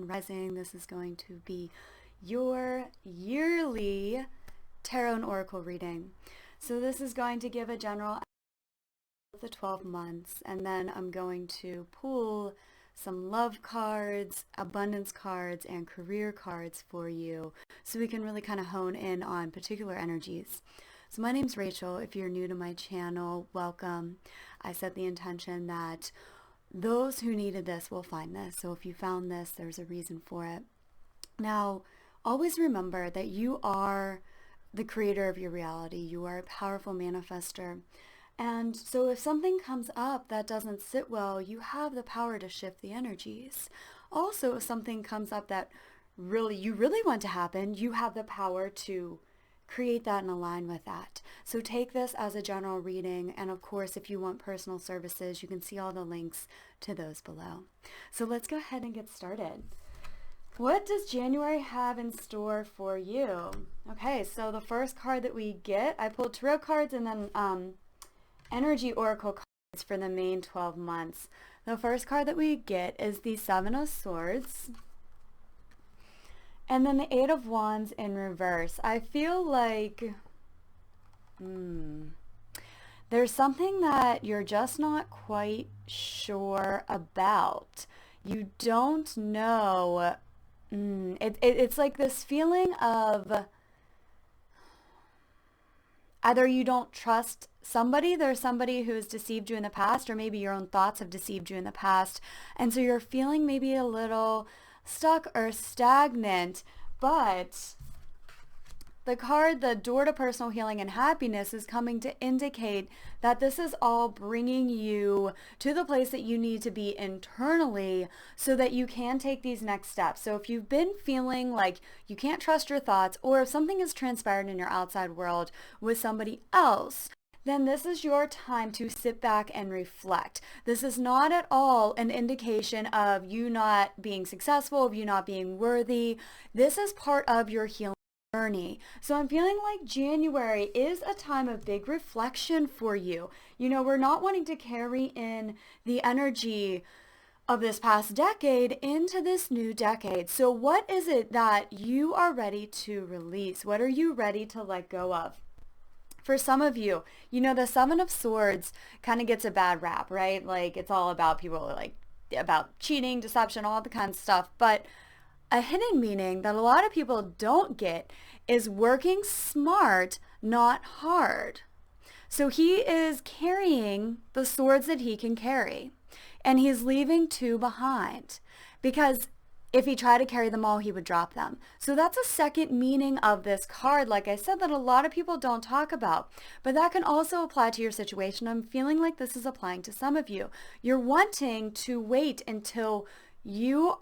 Sun Rising. This is going to be your yearly tarot and oracle reading. So this is going to give a general of the 12 months, and then I'm going to pull some love cards, abundance cards, and career cards for you so we can really kind of hone in on particular energies. So my name's Rachel. If you're new to my channel, welcome. I set the intention that those who needed this will find this. So if you found this, there's a reason for it. Now, always remember that you are the creator of your reality. You are a powerful manifester. And so if something comes up that doesn't sit well, you have the power to shift the energies. Also, if something comes up that you really want to happen, you have the power to create that and align with that. So take this as a general reading, and of course, if you want personal services, you can see all the links to those below. So let's go ahead and get started. What does January have in store for you? Okay, so the first card that we get, I pulled tarot cards and then energy oracle cards for the main 12 months. The first card that we get is the Seven of Swords. And then the Eight of Wands in reverse. I feel like there's something that you're just not quite sure about. You don't know. It's like this feeling of either you don't trust somebody, there's somebody who has deceived you in the past, or maybe your own thoughts have deceived you in the past. And so you're feeling maybe a little stuck or stagnant, but the card, the door to personal healing and happiness, is coming to indicate that this is all bringing you to the place that you need to be internally so that you can take these next steps. So if you've been feeling like you can't trust your thoughts, or if something has transpired in your outside world with somebody else, then this is your time to sit back and reflect. This is not at all an indication of you not being successful, of you not being worthy. This is part of your healing journey. So I'm feeling like January is a time of big reflection for you. You know, we're not wanting to carry in the energy of this past decade into this new decade. So what is it that you are ready to release? What are you ready to let go of? For some of you, you know, the Seven of Swords kind of gets a bad rap, right? Like, it's all about people, like, about cheating, deception, all the kind of stuff. But a hidden meaning that a lot of people don't get is working smart, not hard. So he is carrying the swords that he can carry, and he's leaving two behind, because if he tried to carry them all, he would drop them. So that's a second meaning of this card, like I said, that a lot of people don't talk about. But that can also apply to your situation. I'm feeling like this is applying to some of you. You're wanting to wait until you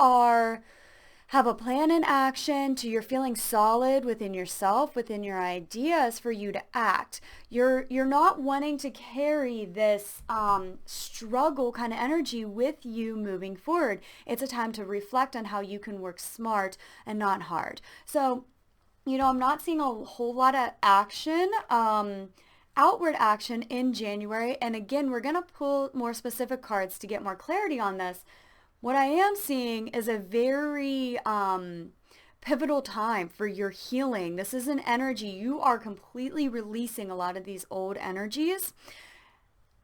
have a plan in action, to you're feeling solid within yourself, within your ideas, for you to act. You're not wanting to carry this struggle kind of energy with you moving forward. It's a time to reflect on how you can work smart and not hard. So, you know, I'm not seeing a whole lot of action, outward action in January. And again, we're going to pull more specific cards to get more clarity on this. What I am seeing is a very pivotal time for your healing. This is an energy. You are completely releasing a lot of these old energies,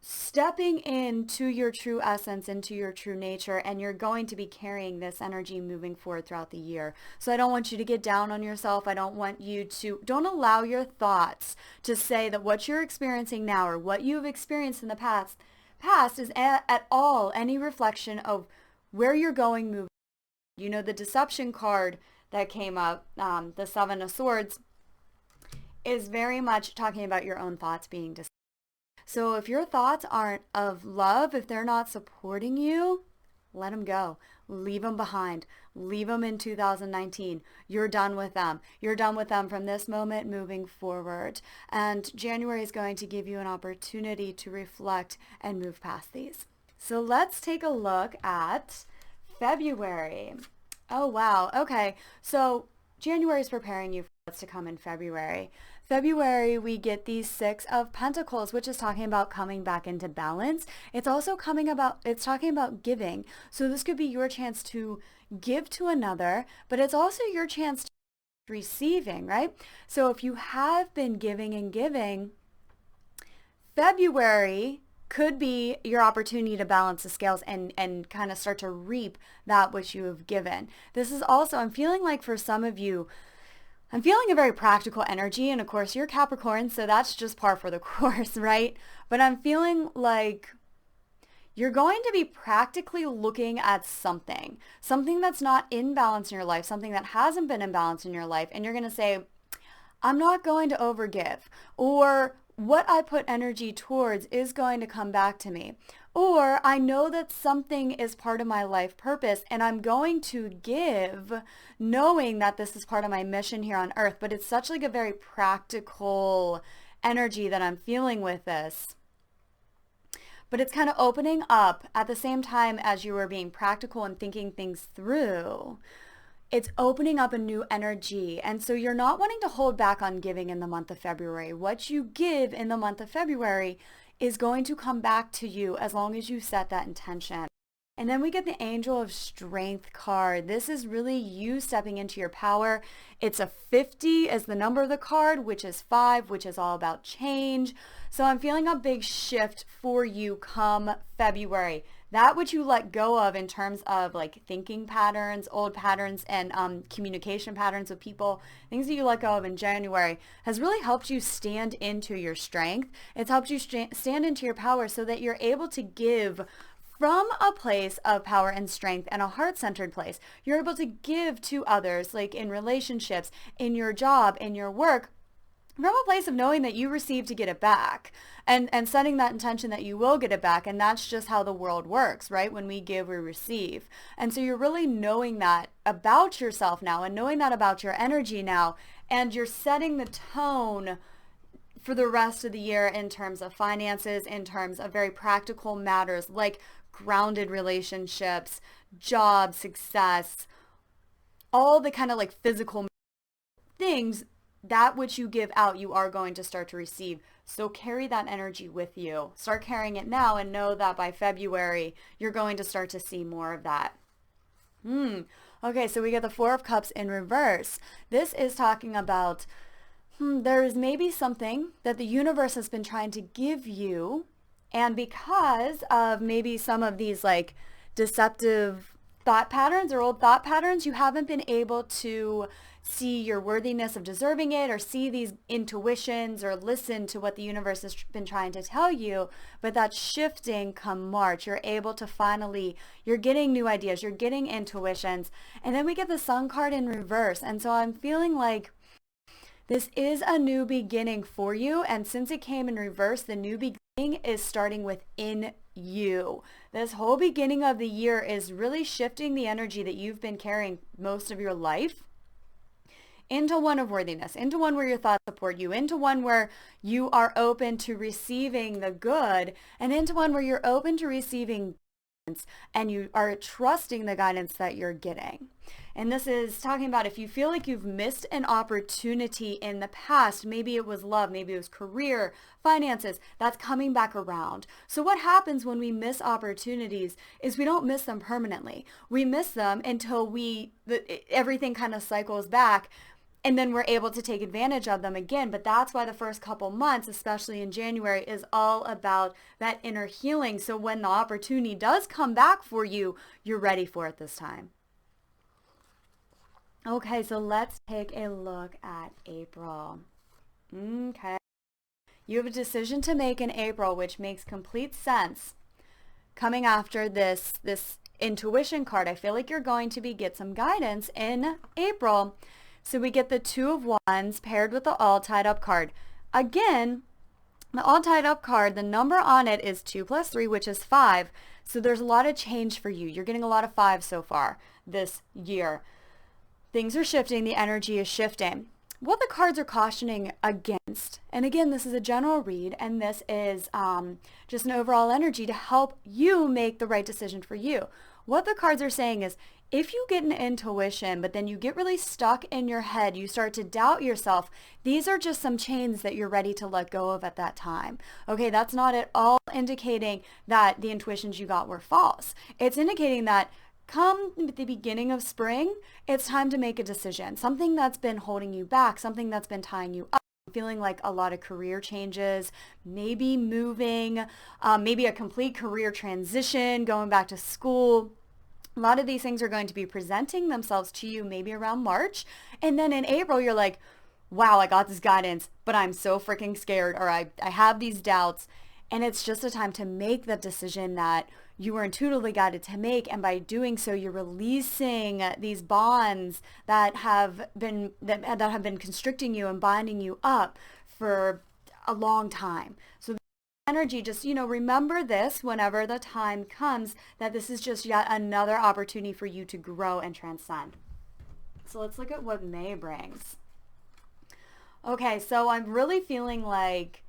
stepping into your true essence, into your true nature, and you're going to be carrying this energy moving forward throughout the year. So I don't want you to get down on yourself. I don't want you to, don't allow your thoughts to say that what you're experiencing now or what you've experienced in the past is at all any reflection of where you're going moving. You know, the deception card that came up, the Seven of Swords, is very much talking about your own thoughts being deceived. So if your thoughts aren't of love, if they're not supporting you, let them go. Leave them behind. Leave them in 2019. You're done with them. You're done with them from this moment moving forward. And January is going to give you an opportunity to reflect and move past these. So let's take a look at February. Oh, wow. Okay. So January is preparing you for to come in February. February, we get the Six of Pentacles, which is talking about coming back into balance. It's also it's talking about giving. So this could be your chance to give to another, but it's also your chance to receiving, right? So if you have been giving and giving, February could be your opportunity to balance the scales and kind of start to reap that which you have given. This is also, I'm feeling like for some of you, I'm feeling a very practical energy, and of course you're Capricorn, so that's just par for the course, right? But I'm feeling like you're going to be practically looking at something that's not in balance in your life, something that hasn't been in balance in your life, and you're going to say, I'm not going to overgive, or what I put energy towards is going to come back to me. Or I know that something is part of my life purpose and I'm going to give knowing that this is part of my mission here on earth. But it's such like a very practical energy that I'm feeling with this. But it's kind of opening up at the same time as you were being practical and thinking things through. It's opening up a new energy. And so you're not wanting to hold back on giving in the month of February. What you give in the month of February is going to come back to you as long as you set that intention. And then we get the Angel of Strength card. This is really you stepping into your power. It's a 50 as the number of the card, which is 5, which is all about change. So I'm feeling a big shift for you come February. That which you let go of in terms of like thinking patterns, old patterns, and communication patterns with people, things that you let go of in January has really helped you stand into your strength. It's helped you stand into your power so that you're able to give from a place of power and strength and a heart-centered place. You're able to give to others, like in relationships, in your job, in your work, from a place of knowing that you received to get it back and setting that intention that you will get it back. And that's just how the world works, right? When we give, we receive. And so you're really knowing that about yourself now and knowing that about your energy now. And you're setting the tone for the rest of the year in terms of finances, in terms of very practical matters like grounded relationships, job, success, all the kind of like physical things. That which you give out, you are going to start to receive. So carry that energy with you. Start carrying it now and know that by February, you're going to start to see more of that. Okay, so we get the Four of Cups in reverse. This is talking about there is maybe something that the universe has been trying to give you. And because of maybe some of these like deceptive thought patterns or old thought patterns, you haven't been able to see your worthiness of deserving it or see these intuitions or listen to what the universe has been trying to tell you. But that's shifting come March. You're able to finally, you're getting new ideas, you're getting intuitions. And then we get the Sun card in reverse. And so I'm feeling like this is a new beginning for you. And since it came in reverse, the new beginning is starting within you. This whole beginning of the year is really shifting the energy that you've been carrying most of your life into one of worthiness, into one where your thoughts support you, into one where you are open to receiving the good, and into one where you're open to receiving guidance and you are trusting the guidance that you're getting. And this is talking about if you feel like you've missed an opportunity in the past, maybe it was love, maybe it was career, finances, that's coming back around. So what happens when we miss opportunities is we don't miss them permanently. We miss them until everything kind of cycles back. And then we're able to take advantage of them again. But that's why the first couple months, especially in January, is all about that inner healing. So when the opportunity does come back for you, you're ready for it this time. Okay, so let's take a look at April. Okay. You have a decision to make in April, which makes complete sense. Coming after this intuition card, I feel like you're going to get some guidance in April. So we get the Two of Wands paired with the All Tied Up card. Again, the All Tied Up card, the number on it is 2 + 3, which is 5. So there's a lot of change for you. You're getting a lot of 5s so far this year. Things are shifting. The energy is shifting. What the cards are cautioning against, and again, this is a general read, and this is just an overall energy to help you make the right decision for you. What the cards are saying is, If you get an intuition, but then you get really stuck in your head, you start to doubt yourself, these are just some chains that you're ready to let go of at that time. Okay, that's not at all indicating that the intuitions you got were false. It's indicating that come the beginning of spring, it's time to make a decision. Something that's been holding you back, something that's been tying you up, feeling like a lot of career changes, maybe moving, maybe a complete career transition, going back to school. A lot of these things are going to be presenting themselves to you maybe around March. And then in April, you're like, wow, I got this guidance, but I'm so freaking scared, or I have these doubts. And it's just a time to make the decision that you were intuitively guided to make. And by doing so, you're releasing these bonds that have been constricting you and binding you up for a long time. So energy, just, remember this whenever the time comes, that this is just yet another opportunity for you to grow and transcend. So let's look at what May brings. Okay, so I'm really feeling like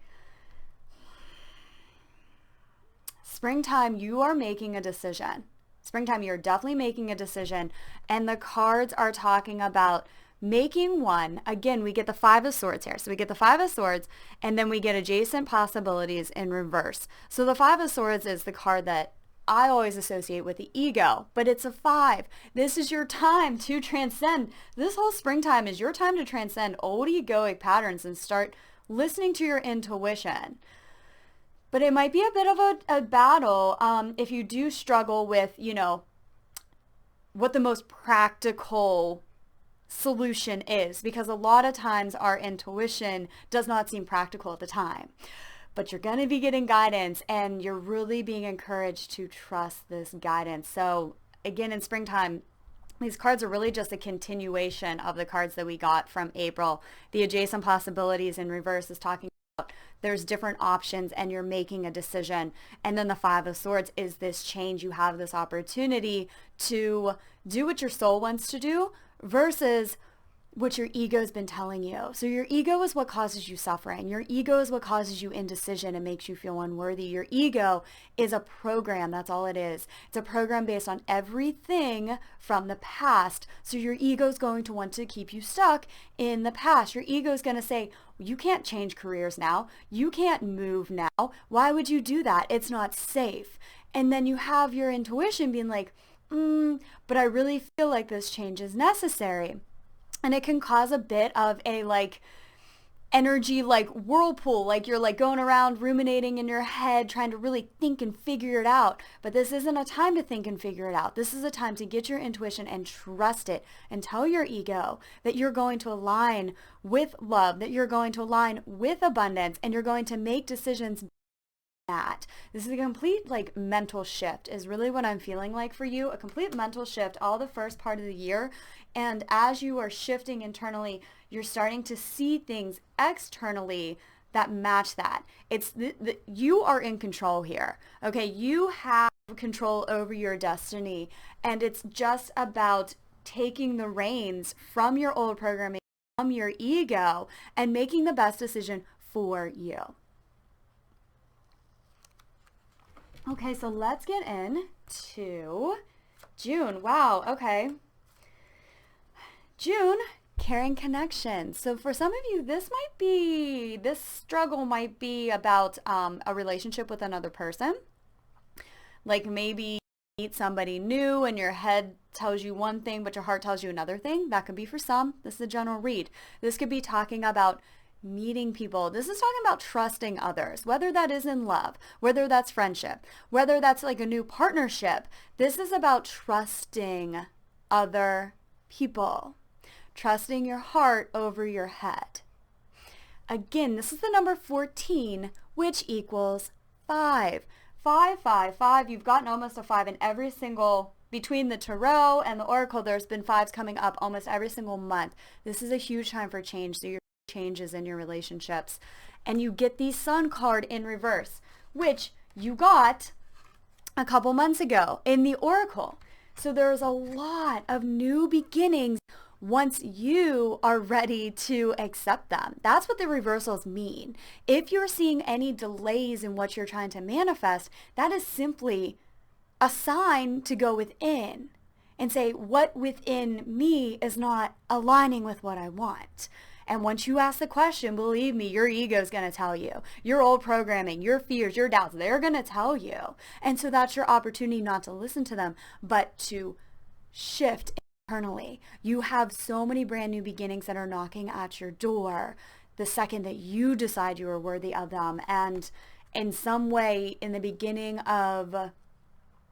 springtime, you are making a decision. Springtime, you're definitely making a decision. And the cards are talking about making one. Again, we get the Five of Swords here. So we get the Five of Swords, and then we get adjacent possibilities in reverse. So the Five of Swords is the card that I always associate with the ego, but it's a 5. This is your time to transcend. This whole springtime is your time to transcend old egoic patterns and start listening to your intuition. But it might be a bit of a battle if you do struggle with, what the most practical solution is, because a lot of times our intuition does not seem practical at the time. But you're going to be getting guidance, and you're really being encouraged to trust this guidance. So again, in springtime, these cards are really just a continuation of the cards that we got from April. The adjacent possibilities in reverse is talking about there's different options and you're making a decision. And then the Five of Swords is this change. You have this opportunity to do what your soul wants to do versus what your ego's been telling you. So your ego is what causes you suffering. Your ego is what causes you indecision and makes you feel unworthy. Your ego is a program. That's all it is. It's a program based on everything from the past. So your ego is going to want to keep you stuck in the past. Your ego is going to say, you can't change careers now. You can't move now. Why would you do that? It's not safe. And then you have your intuition being like, but I really feel like this change is necessary. And it can cause a bit of a energy whirlpool, like you're going around ruminating in your head, trying to really think and figure it out. But this isn't a time to think and figure it out. This is a time to get your intuition and trust it, and tell your ego that you're going to align with love, that you're going to align with abundance, and you're going to make decisions. This is a complete mental shift is really what I'm feeling like for you, a complete mental shift all the first part of the year. And as you are shifting internally, you're starting to see things externally that match that. It's you are in control here. Okay, you have control over your destiny, and it's just about taking the reins from your old programming, from your ego, and making the best decision for you. Okay, so let's get into June. Wow, okay. June, caring connection. So for some of you, this struggle might be about a relationship with another person. Like maybe you meet somebody new and your head tells you one thing, but your heart tells you another thing. That could be for some. This is a general read. This could be talking about meeting people. This is talking about trusting others, whether that is in love, whether that's friendship, whether that's a new partnership. This is about trusting other people, trusting your heart over your head. Again, this is the number 14, which equals 5. 5, 5, 5. You've gotten almost a 5 in every single, between the tarot and the oracle, there's been 5s coming up almost every single month. This is a huge time for change. So you're changes in your relationships. And you get the Sun card in reverse, which you got a couple months ago in the oracle. So there's a lot of new beginnings once you are ready to accept them. That's what the reversals mean. If you're seeing any delays in what you're trying to manifest, that is simply a sign to go within and say, what within me is not aligning with what I want? And once you ask the question, believe me, your ego is going to tell you. Your old programming, your fears, your doubts, they're going to tell you. And so that's your opportunity not to listen to them, but to shift internally. You have so many brand new beginnings that are knocking at your door the second that you decide you are worthy of them. And in some way, in the beginning of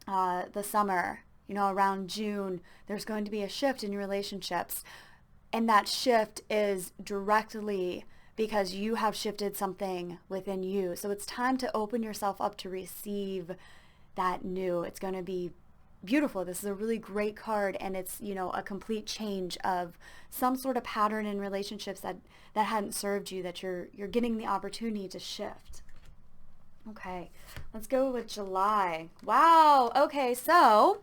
the summer, around June, there's going to be a shift in your relationships. And that shift is directly because you have shifted something within you. So it's time to open yourself up to receive that new. It's going to be beautiful. This is a really great card, and it's, a complete change of some sort of pattern in relationships that hadn't served you, that you're getting the opportunity to shift. Okay, let's go with July. Wow. Okay, so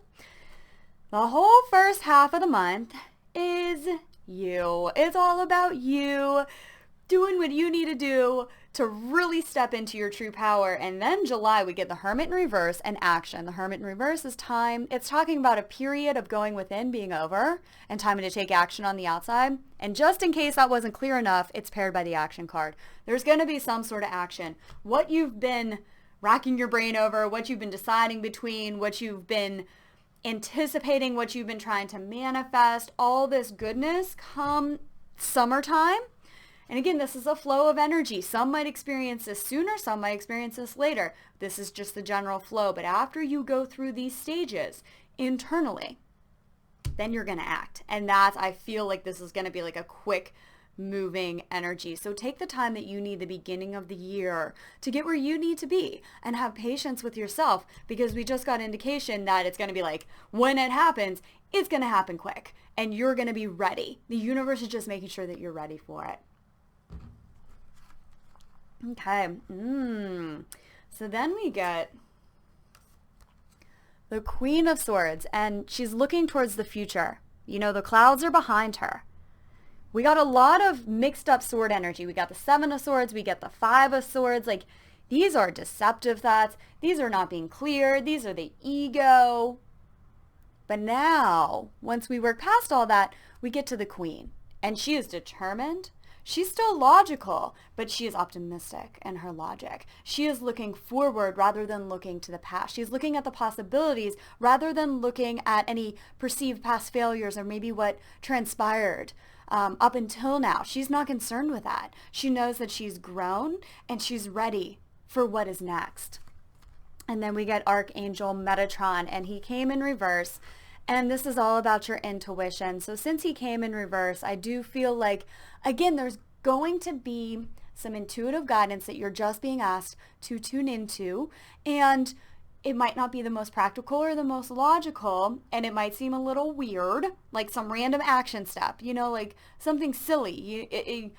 the whole first half of the month is you. It's all about you doing what you need to do to really step into your true power. And then July, we get the Hermit in reverse and action. The Hermit in reverse is time. It's talking about a period of going within being over and time to take action on the outside. And just in case that wasn't clear enough, it's paired by the action card. There's going to be some sort of action. What you've been racking your brain over, what you've been deciding between, what you've been anticipating, what you've been trying to manifest, all this goodness come summertime. And again, this is a flow of energy. Some might experience this sooner, some might experience this later. This is just the general flow. But after you go through these stages internally, then you're going to act. And I feel like this is going to be like a quick moving energy. So take the time that you need the beginning of the year to get where you need to be and have patience with yourself, because we just got indication that it's going to be like, when it happens, it's going to happen quick and you're going to be ready. The universe is just making sure that you're ready for it. Okay. So then we get the Queen of Swords, and she's looking towards the future. The clouds are behind her. We got a lot of mixed up sword energy. We got the Seven of Swords. We get the Five of Swords. Like, these are deceptive thoughts. These are not being clear. These are the ego. But now, once we work past all that, we get to the Queen. And she is determined. She's still logical, but she is optimistic in her logic. She is looking forward rather than looking to the past. She's looking at the possibilities rather than looking at any perceived past failures or maybe what transpired up until now. She's not concerned with that. She knows that she's grown and she's ready for what is next. And then we get Archangel Metatron, and he came in reverse. And this is all about your intuition. So since he came in reverse, I do feel like, again, there's going to be some intuitive guidance that you're just being asked to tune into. And it might not be the most practical or the most logical, and it might seem a little weird, like some random action step, like something silly. You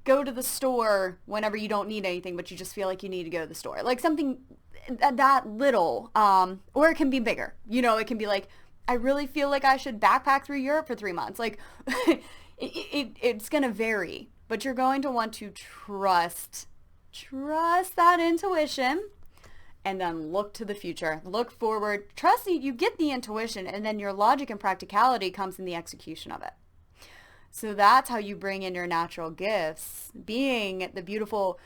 go to the store whenever you don't need anything, but you just feel like you need to go to the store. Like something that little, or it can be bigger. It can be like, I really feel like I should backpack through Europe for 3 months. Like, it's going to vary, but you're going to want to trust that intuition, and then look to the future, look forward, trust that you get the intuition, and then your logic and practicality comes in the execution of it. So that's how you bring in your natural gifts. Being the beautiful,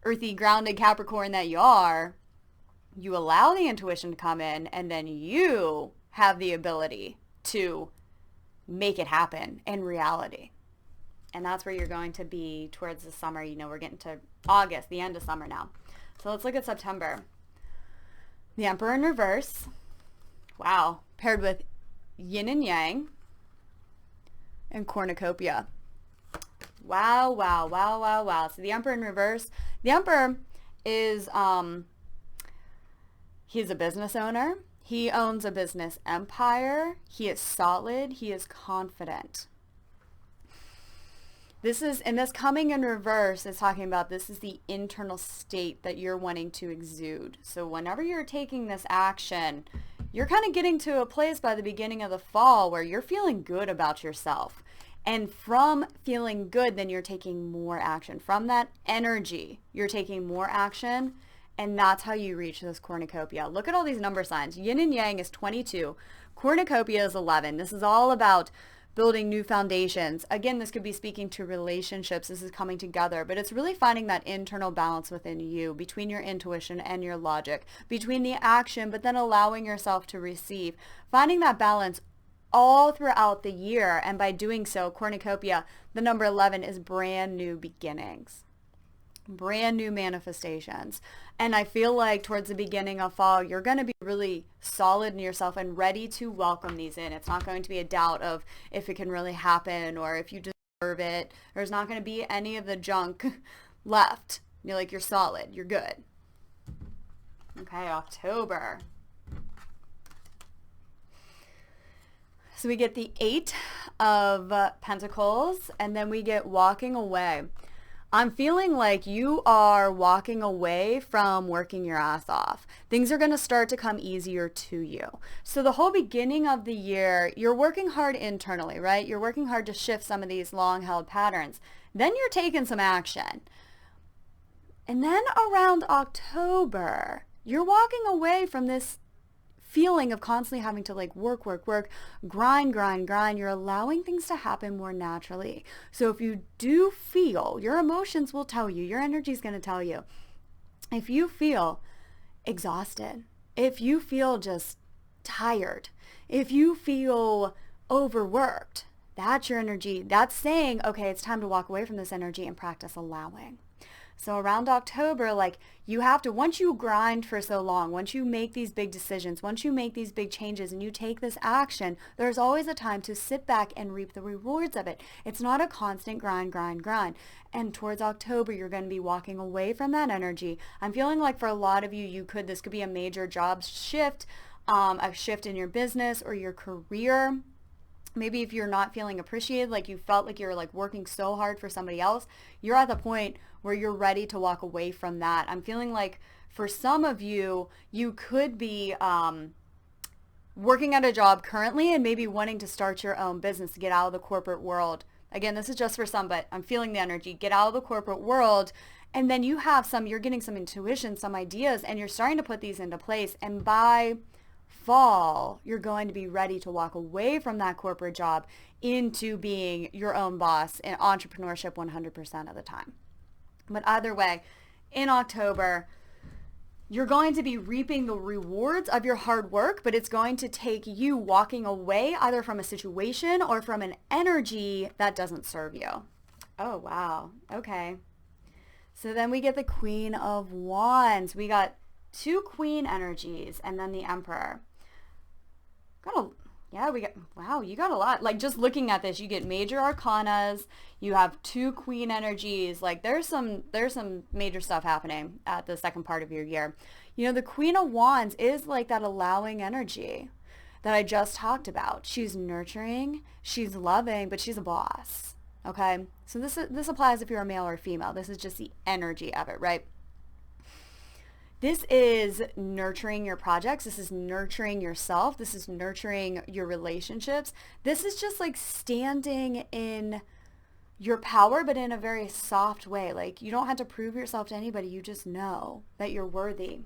earthy, grounded Capricorn that you are, you allow the intuition to come in, and then you have the ability to make it happen in reality. And that's where you're going to be towards the summer. We're getting to August, the end of summer now. So let's look at September. The Emperor in reverse. Wow. Paired with Yin and Yang and Cornucopia. Wow, wow, wow, wow, wow. So the Emperor in reverse. The Emperor is, he's a business owner. He owns a business empire. He is solid. He is confident. And this coming in reverse is talking about, this is the internal state that you're wanting to exude. So whenever you're taking this action, you're kind of getting to a place by the beginning of the fall where you're feeling good about yourself. And from feeling good, then you're taking more action. From that energy, you're taking more action. And that's how you reach this cornucopia. Look at all these number signs. Yin and Yang is 22. Cornucopia is 11. This is all about building new foundations. Again, this could be speaking to relationships. This is coming together, but it's really finding that internal balance within you between your intuition and your logic, between the action, but then allowing yourself to receive, finding that balance all throughout the year. And by doing so, cornucopia, the number 11 is brand new beginnings, brand new manifestations. And I feel like towards the beginning of fall, you're going to be really solid in yourself and ready to welcome these in. It's not going to be a doubt of if it can really happen or if you deserve it. There's not going to be any of the junk left. You're like, you're solid. You're good. Okay, October. So we get the 8 of Pentacles, and then we get walking away. I'm feeling like you are walking away from working your ass off. Things are going to start to come easier to you. So the whole beginning of the year, you're working hard internally, right? You're working hard to shift some of these long-held patterns. Then you're taking some action. And then around October, you're walking away from this feeling of constantly having to like work, grind. You're allowing things to happen more naturally. So if you do feel, your emotions will tell you, your energy is going to tell you, if you feel exhausted, if you feel just tired, if you feel overworked, that's your energy. That's saying, okay, it's time to walk away from this energy and practice allowing. So around October, like you have to, once you grind for so long, once you make these big decisions, once you make these big changes and you take this action, there's always a time to sit back and reap the rewards of it. It's not a constant grind. And towards October, you're going to be walking away from that energy. I'm feeling like for a lot of you, this could be a major job shift, a shift in your business or your career. Maybe if you're not feeling appreciated, like you felt like you're like working so hard for somebody else, you're at the point where you're ready to walk away from that. I'm feeling like for some of you, you could be working at a job currently and maybe wanting to start your own business to get out of the corporate world. Again, this is just for some, but I'm feeling the energy. Get out of the corporate world. And then you're getting some intuition, some ideas, and you're starting to put these into place. And by fall, you're going to be ready to walk away from that corporate job into being your own boss and entrepreneurship 100% of the time. But either way, in October, you're going to be reaping the rewards of your hard work, but it's going to take you walking away either from a situation or from an energy that doesn't serve you. Oh, wow. Okay. So then we get the Queen of Wands. We got 2 Queen energies and then the Emperor. You got a lot. Like just looking at this, you get major arcanas, you have 2 Queen energies. Like there's some major stuff happening at the second part of your year. You know, the Queen of Wands is like that allowing energy that I just talked about. She's nurturing, she's loving, but she's a boss. Okay? So this applies if you're a male or female. This is just the energy of it, right? This is nurturing your projects. This is nurturing yourself. This is nurturing your relationships. This is just like standing in your power, but in a very soft way. Like you don't have to prove yourself to anybody. You just know that you're worthy.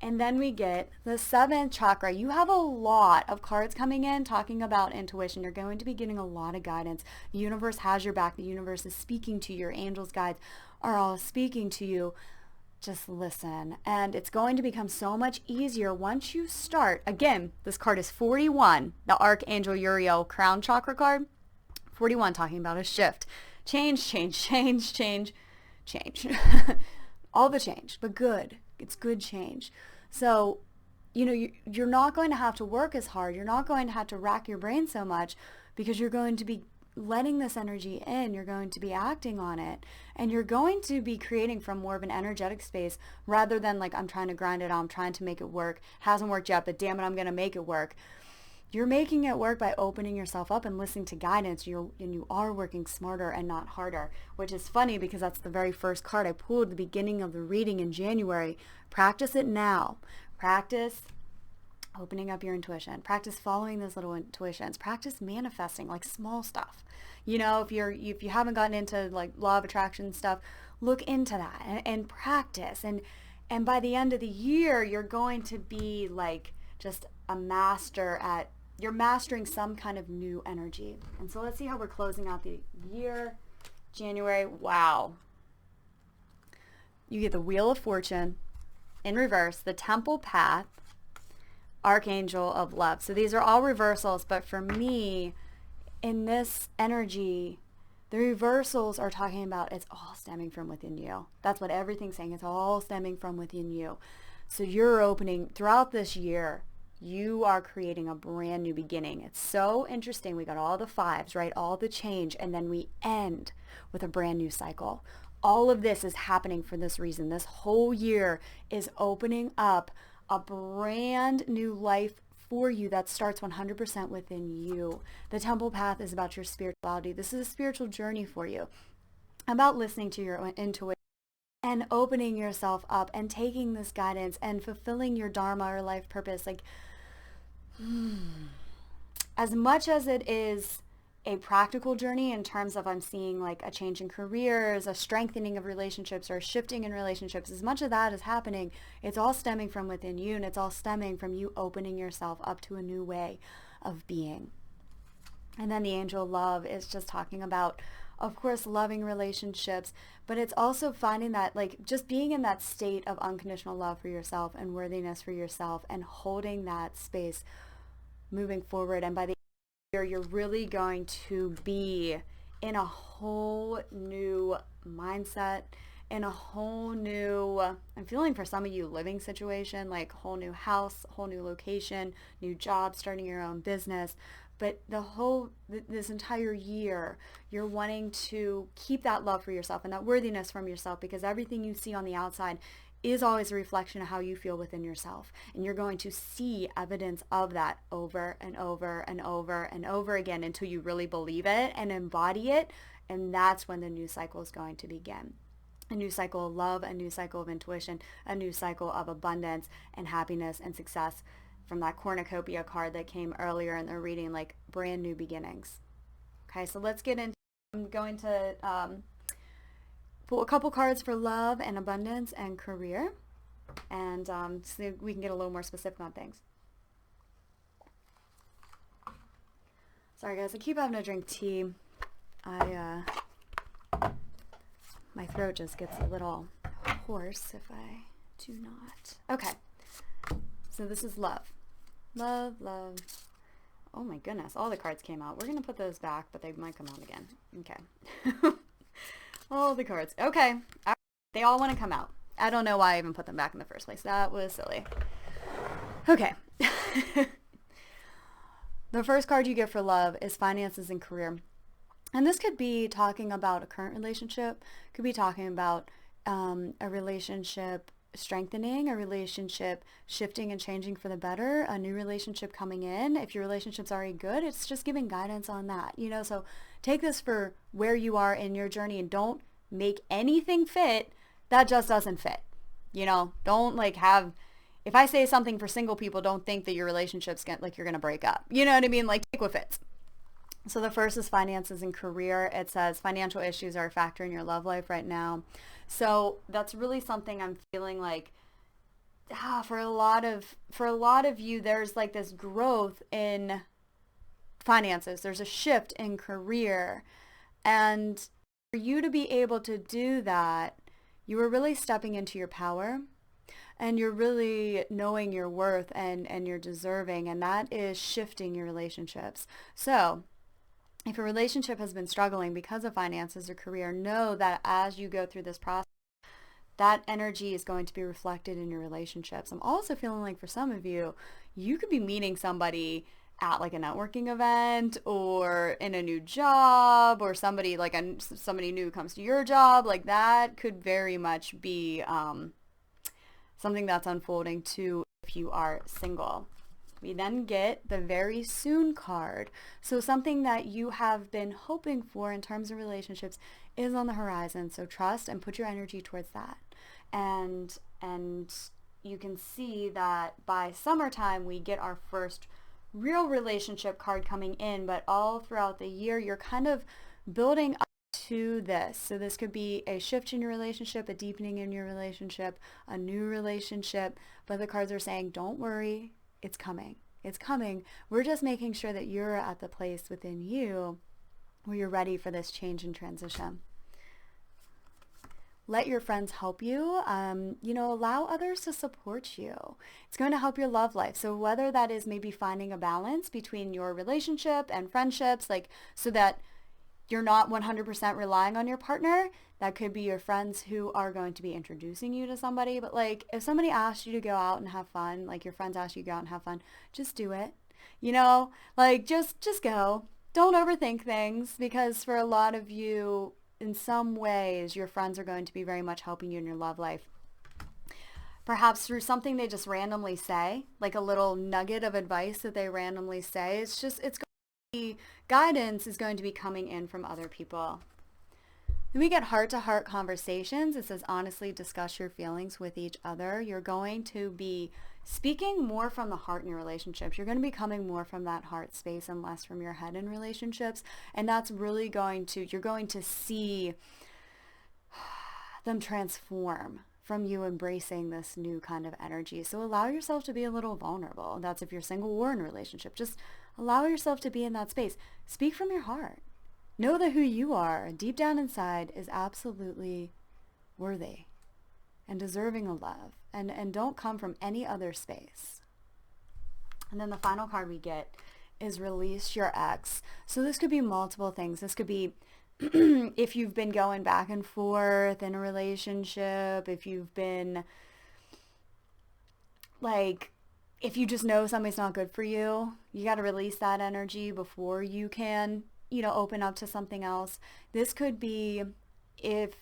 And then we get the 7th chakra. You have a lot of cards coming in talking about intuition. You're going to be getting a lot of guidance. The universe has your back. The universe is speaking to you. Your angels, guides are all speaking to you. Just listen. And it's going to become so much easier once you start. Again, this card is 41, the Archangel Uriel crown chakra card. 41 talking about a shift. Change. All the change, but good. It's good change. So, you know, you're not going to have to work as hard. You're not going to have to rack your brain so much because you're going to be letting this energy in, you're going to be acting on it, and you're going to be creating from more of an energetic space rather than like, I'm trying to grind it out, I'm trying to make it work, hasn't worked yet, but damn it, I'm going to make it work. You're making it work by opening yourself up and listening to guidance. You are working smarter and not harder, which is funny because that's the very first card I pulled at the beginning of the reading in January. Practice it now. Practice opening up your intuition. Practice following those little intuitions. Practice manifesting like small stuff. You know, if you haven't gotten into like law of attraction stuff, look into that and practice. And by the end of the year, you're going to be like just a master at you're mastering some kind of new energy. And so let's see how we're closing out the year. January, wow. You get the Wheel of Fortune in reverse, the Temple Path, Archangel of Love. So these are all reversals, but for me, in this energy, the reversals are talking about it's all stemming from within you. That's what everything's saying. It's all stemming from within you. So you're opening, throughout this year, you are creating a brand new beginning. It's so interesting. We got all the fives, right? All the change, and then we end with a brand new cycle. All of this is happening for this reason. This whole year is opening up a brand new life for you that starts 100% within you. The Temple Path is about your spirituality. This is a spiritual journey for you, about listening to your intuition and opening yourself up and taking this guidance and fulfilling your dharma or life purpose. Like, as much as it is a practical journey in terms of I'm seeing like a change in careers, a strengthening of relationships, or a shifting in relationships, as much of that is happening, it's all stemming from within you, and it's all stemming from you opening yourself up to a new way of being. And then the Angel of Love is just talking about, of course, loving relationships, but it's also finding that, like, just being in that state of unconditional love for yourself and worthiness for yourself and holding that space moving forward. And by the year, you're really going to be in a whole new mindset, in a whole new, I'm feeling for some of you, living situation, like whole new house, whole new location, new job, starting your own business. But this entire year, you're wanting to keep that love for yourself and that worthiness from yourself, because everything you see on the outside is always a reflection of how you feel within yourself. And you're going to see evidence of that over and over and over and over again until you really believe it and embody it. And that's when the new cycle is going to begin. A new cycle of love, a new cycle of intuition, a new cycle of abundance and happiness and success. From that cornucopia card that came earlier in the reading, like brand new beginnings. Okay, so let's get into, I'm going to pull a couple cards for love and abundance and career, and so we can get a little more specific on things. Sorry guys, I keep having to drink tea. My throat just gets a little hoarse if I do not. Okay, so this is love. Love, love. Oh my goodness, all the cards came out. We're going to put those back, but they might come out again. Okay. All the cards. Okay. They all want to come out. I don't know why I even put them back in the first place. That was silly. Okay. The first card you get for love is finances and career. And this could be talking about a current relationship. Could be talking about a relationship strengthening, a relationship shifting and changing for the better, a new relationship coming in. If your relationship's already good, it's just giving guidance on that, you know. So take this for where you are in your journey, and don't make anything fit that just doesn't fit. You know, don't like have, if I say something for single people, don't think that your relationship's like you're gonna break up. You know what I mean? Like, take what fits. So the first is finances and career. It says financial issues are a factor in your love life right now. So that's really something I'm feeling like, for a lot of you, there's like this growth in finances. There's a shift in career. And for you to be able to do that, you are really stepping into your power, and you're really knowing your worth and you're deserving. And that is shifting your relationships. So if a relationship has been struggling because of finances or career, know that as you go through this process, that energy is going to be reflected in your relationships. I'm also feeling like for some of you, you could be meeting somebody at like a networking event or in a new job, or somebody like somebody new comes to your job. Like, that could very much be something that's unfolding too if you are single. We then get the very soon card. So something that you have been hoping for in terms of relationships is on the horizon. So trust and put your energy towards that. And you can see that by summertime, we get our first real relationship card coming in, but all throughout the year, you're kind of building up to this. So this could be a shift in your relationship, a deepening in your relationship, a new relationship, but the cards are saying, don't worry. It's coming. It's coming. We're just making sure that you're at the place within you where you're ready for this change and transition. Let your friends help you. Allow others to support you. It's going to help your love life. So whether that is maybe finding a balance between your relationship and friendships, like so that you're not 100% relying on your partner. That could be your friends who are going to be introducing you to somebody. But like if somebody asks you to go out and have fun, like your friends ask you to go out and have fun, just do it. Just go. Don't overthink things, because for a lot of you, in some ways, your friends are going to be very much helping you in your love life. Perhaps through something they just randomly say, like a little nugget of advice that they randomly say. It's going to be, guidance is going to be coming in from other people. Then we get heart-to-heart conversations. It says honestly discuss your feelings with each other. You're going to be speaking more from the heart in your relationships. You're going to be coming more from that heart space and less from your head in relationships. And that's really you're going to see them transform from you embracing this new kind of energy. So allow yourself to be a little vulnerable. That's if you're single or in a relationship. Just allow yourself to be in that space. Speak from your heart. Know that who you are deep down inside is absolutely worthy and deserving of love. And don't come from any other space. And then the final card we get is release your ex. So this could be multiple things. This could be if you've been going back and forth in a relationship, if you've been if you just know somebody's not good for you, you got to release that energy before you can, open up to something else. This could be if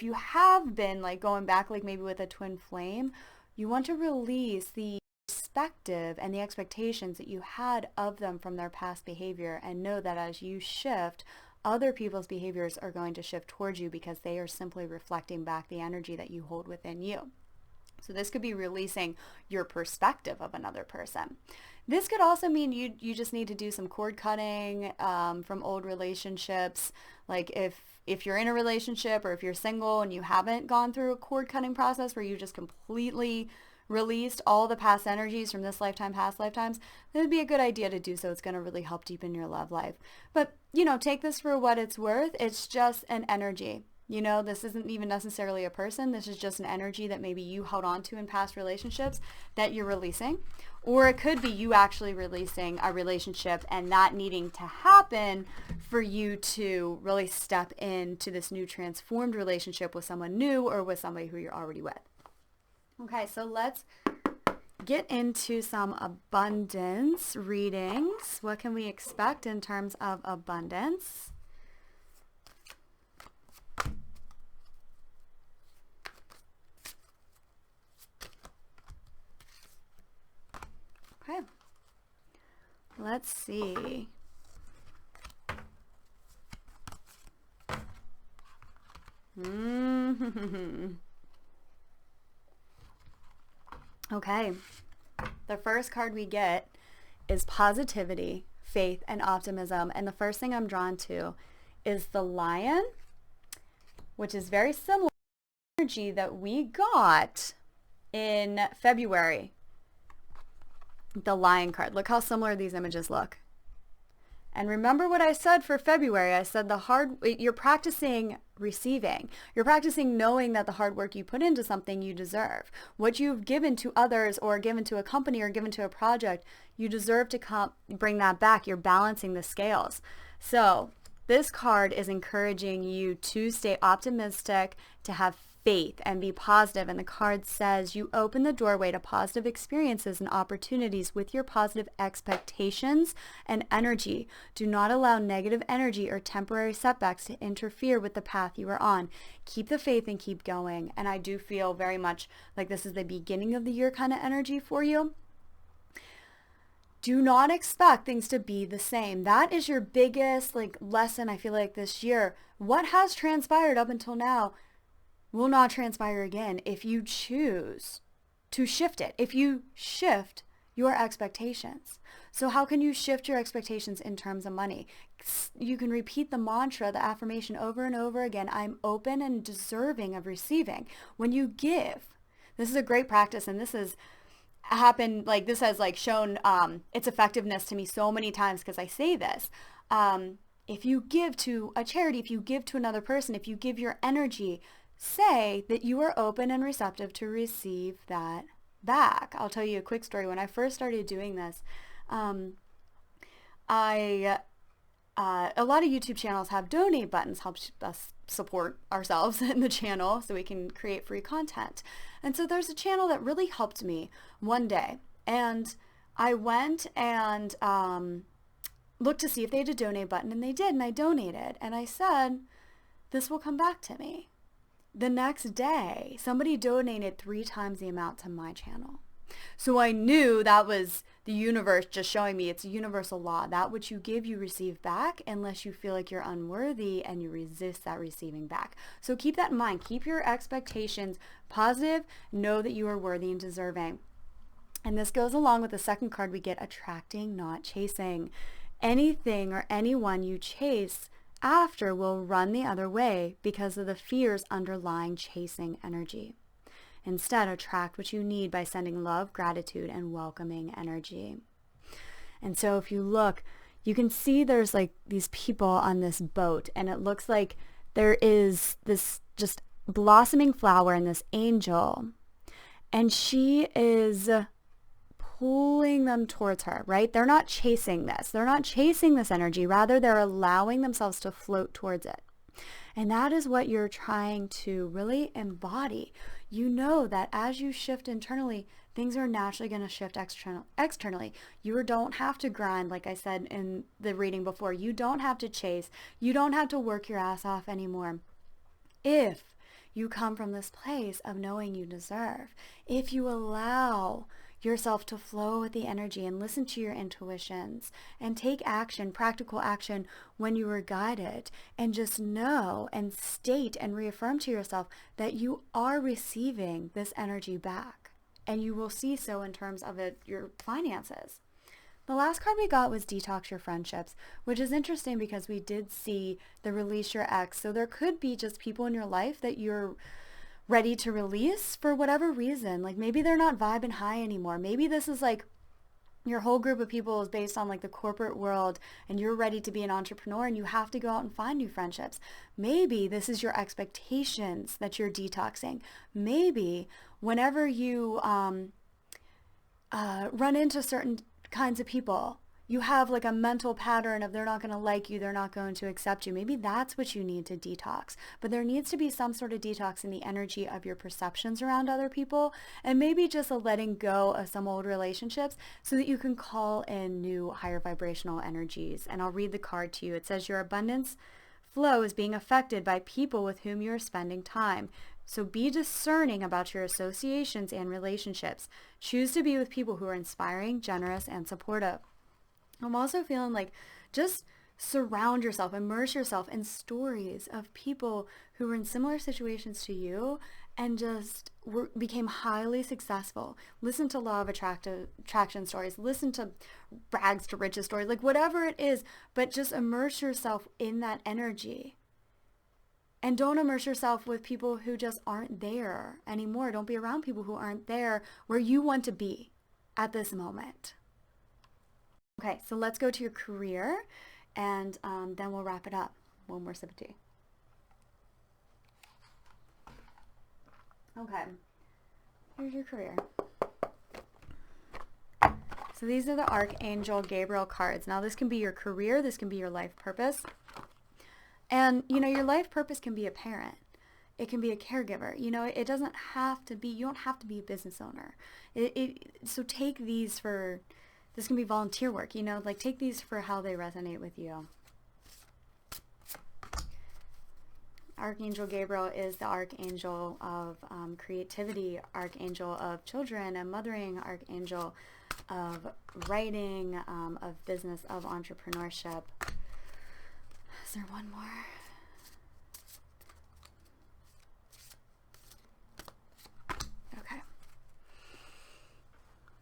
you have been going back, maybe with a twin flame, you want to release the perspective and the expectations that you had of them from their past behavior, and know that as you shift, other people's behaviors are going to shift towards you because they are simply reflecting back the energy that you hold within you. So this could be releasing your perspective of another person. This could also mean you just need to do some cord cutting from old relationships. Like if you're in a relationship or if you're single and you haven't gone through a cord cutting process where you just completely released all the past energies from this lifetime, past lifetimes, it would be a good idea to do so. It's going to really help deepen your love life. But, take this for what it's worth. It's just an energy. This isn't even necessarily a person. This is just an energy that maybe you held on to in past relationships that you're releasing. Or it could be you actually releasing a relationship and that needing to happen for you to really step into this new transformed relationship with someone new or with somebody who you're already with. Okay, so let's get into some abundance readings. What can we expect in terms of abundance? Okay, let's see. Okay, the first card we get is positivity, faith, and optimism. And the first thing I'm drawn to is the lion, which is very similar to the energy that we got in February. The lion card. Look how similar these images look. And remember what I said for February. I said you're practicing receiving. You're practicing knowing that the hard work you put into something you deserve. What you've given to others or given to a company or given to a project, you deserve to bring that back. You're balancing the scales. So this card is encouraging you to stay optimistic, to have faith and be positive. And the card says you open the doorway to positive experiences and opportunities with your positive expectations and energy. Do not allow negative energy or temporary setbacks to interfere with the path you are on. Keep the faith and keep going. And I do feel very much like this is the beginning of the year kind of energy for you. Do not expect things to be the same. That is your biggest lesson, I feel like, this year. What has transpired up until now will not transpire again if you choose to shift it, if you shift your expectations. So how can you shift your expectations in terms of money? You can repeat the mantra, the affirmation over and over again. I'm open and deserving of receiving. When you give, this is a great practice, and this is happened, like this has like shown its effectiveness to me so many times because I say this. If you give to a charity, if you give to another person, if you give your energy, say that you are open and receptive to receive that back. I'll tell you a quick story. When I first started doing this, I a lot of YouTube channels have donate buttons, help us support ourselves in the channel so we can create free content. And so there's a channel that really helped me one day. And I went and looked to see if they had a donate button, and they did, and I donated. And I said, this will come back to me. The next day, somebody donated 3 times the amount to my channel. So I knew that was the universe just showing me it's a universal law. That which you give, you receive back unless you feel like you're unworthy and you resist that receiving back. So keep that in mind. Keep your expectations positive. Know that you are worthy and deserving. And this goes along with the second card we get, attracting, not chasing. Anything or anyone you chase after will run the other way because of the fears underlying chasing energy. Instead, attract what you need by sending love, gratitude, and welcoming energy. And so if you look, you can see there's like these people on this boat, and it looks like there is this just blossoming flower and this angel, and she is pulling them towards her, right? They're not chasing this. They're not chasing this energy. Rather, they're allowing themselves to float towards it. And that is what you're trying to really embody. You know that as you shift internally, things are naturally going to shift externally. You don't have to grind, like I said in the reading before. You don't have to chase. You don't have to work your ass off anymore. If you come from this place of knowing you deserve, if you allow yourself to flow with the energy and listen to your intuitions and take action, practical action when you are guided, and just know and state and reaffirm to yourself that you are receiving this energy back, and you will see so in terms of your finances. The last card we got was detox your friendships, which is interesting because we did see the release your ex. So there could be just people in your life that you're ready to release for whatever reason. Like maybe they're not vibing high anymore. Maybe this is like your whole group of people is based on like the corporate world, and you're ready to be an entrepreneur and you have to go out and find new friendships. Maybe this is your expectations that you're detoxing. Maybe whenever you run into certain kinds of people, you have like a mental pattern of they're not going to like you, they're not going to accept you. Maybe that's what you need to detox. But there needs to be some sort of detox in the energy of your perceptions around other people, and maybe just a letting go of some old relationships so that you can call in new higher vibrational energies. And I'll read the card to you. It says your abundance flow is being affected by people with whom you are spending time. So be discerning about your associations and relationships. Choose to be with people who are inspiring, generous, and supportive. I'm also feeling like just surround yourself, immerse yourself in stories of people who were in similar situations to you and just became highly successful. Listen to law of attraction stories. Listen to rags to riches stories, like whatever it is, but just immerse yourself in that energy. And don't immerse yourself with people who just aren't there anymore. Don't be around people who aren't there where you want to be at this moment. Okay, so let's go to your career, and then we'll wrap it up. One more sip of tea. Okay, here's your career. So these are the Archangel Gabriel cards. Now this can be your career, this can be your life purpose. And, you know, your life purpose can be a parent. It can be a caregiver. You know, it doesn't have to be, you don't have to be a business owner. So take these for... This can be volunteer work, you know, like take these for how they resonate with you. Archangel Gabriel is the archangel of creativity, archangel of children and mothering, archangel of writing, of business, of entrepreneurship. Is there one more? Okay.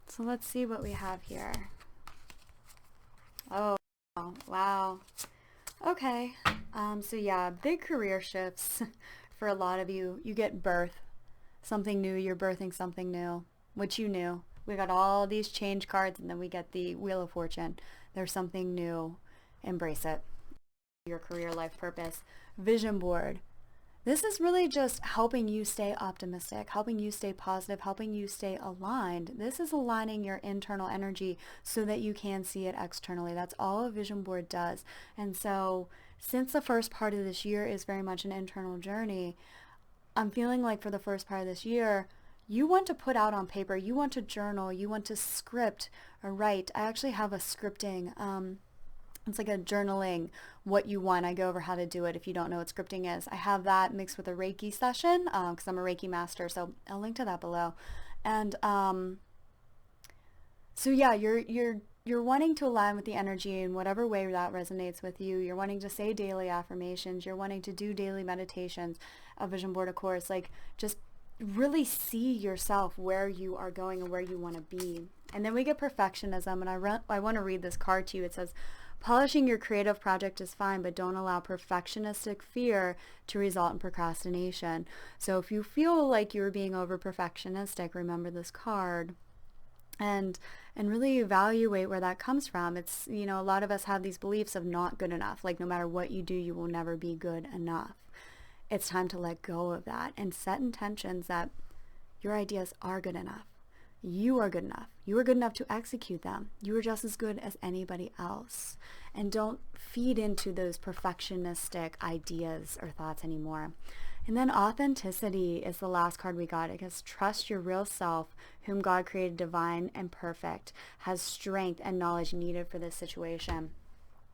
So let's see what we have here. Oh, wow. Okay. So yeah, big career shifts for a lot of you. You get birth, something new. You're birthing something new, which you knew. We got all these change cards, and then we get the Wheel of Fortune. There's something new. Embrace it. Your career, life purpose. Vision board. This is really just helping you stay optimistic, helping you stay positive, helping you stay aligned. This is aligning your internal energy so that you can see it externally. That's all a vision board does. And so since the first part of this year is very much an internal journey, I'm feeling like for the first part of this year, you want to put out on paper, you want to journal, you want to script or write. I actually have a scripting, it's like a journaling what you want. I go over how to do it if you don't know what scripting is. I have that mixed with a Reiki session because I'm a Reiki master, so I'll link to that below. And so yeah, you're wanting to align with the energy in whatever way that resonates with you. You're wanting to say daily affirmations. You're wanting to do daily meditations, a vision board, of course. Like just really see yourself where you are going and where you want to be. And then we get perfectionism, and I want to read this card to you. It says, polishing your creative project is fine, but don't allow perfectionistic fear to result in procrastination. So if you feel like you're being over perfectionistic, remember this card and really evaluate where that comes from. It's, you know, a lot of us have these beliefs of not good enough. Like no matter what you do, you will never be good enough. It's time to let go of that and set intentions that your ideas are good enough. You are good enough. You are good enough to execute them. You are just as good as anybody else. And don't feed into those perfectionistic ideas or thoughts anymore. And then authenticity is the last card we got. It says, trust your real self, whom God created divine and perfect, has strength and knowledge needed for this situation.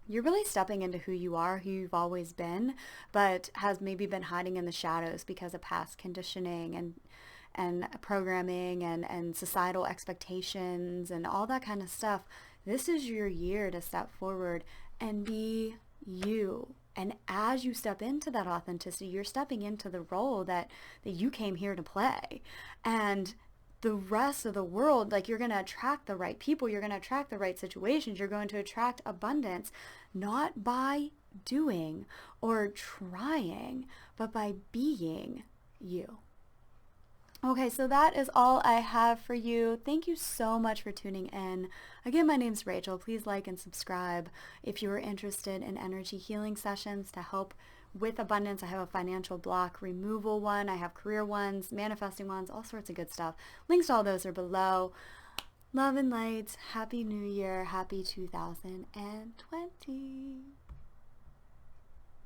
You're really stepping into who you are, who you've always been, but has maybe been hiding in the shadows because of past conditioning and programming and societal expectations and all that kind of stuff. This is your year to step forward and be you. And as you step into that authenticity, you're stepping into the role that you came here to play. And the rest of the world, like you're going to attract the right people, you're going to attract the right situations, you're going to attract abundance, not by doing or trying, but by being you. Okay, so that is all I have for you. Thank you so much for tuning in. Again, my name's Rachel. Please like and subscribe. If you are interested in energy healing sessions to help with abundance, I have a financial block removal one. I have career ones, manifesting ones, all sorts of good stuff. Links to all those are below. Love and light. Happy New Year. Happy 2020.